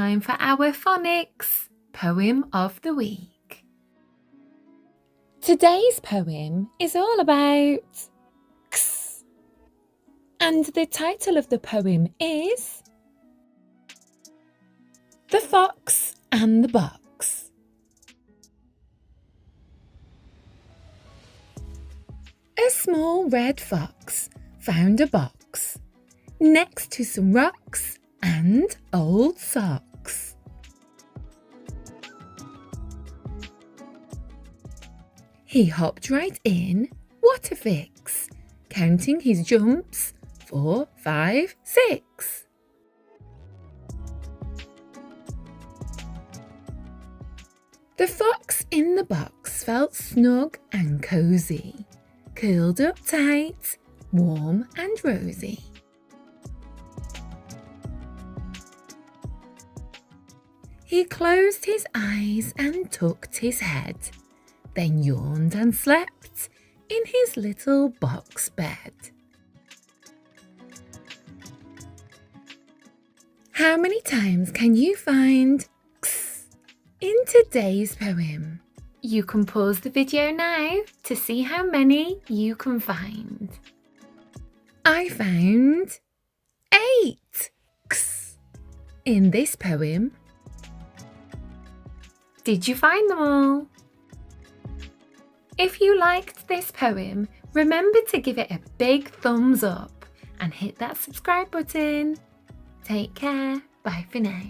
time for our Phonics Poem of the Week. Today's poem is all about X, and the title of the poem is The Fox and the Box. A small red fox found a box next to some rocks and old socks. He hopped right in, what a fix, counting his jumps, 4, 5, 6. The fox in the box felt snug and cosy, curled up tight, warm and rosy. He closed his eyes and tucked his head, then yawned and slept in his little box bed. How many times can you find X in today's poem? You can pause the video now to see how many you can find. I found 8 X in this poem. Did you find them all? If you liked this poem, remember to give it a big thumbs up and hit that subscribe button. Take care. Bye for now.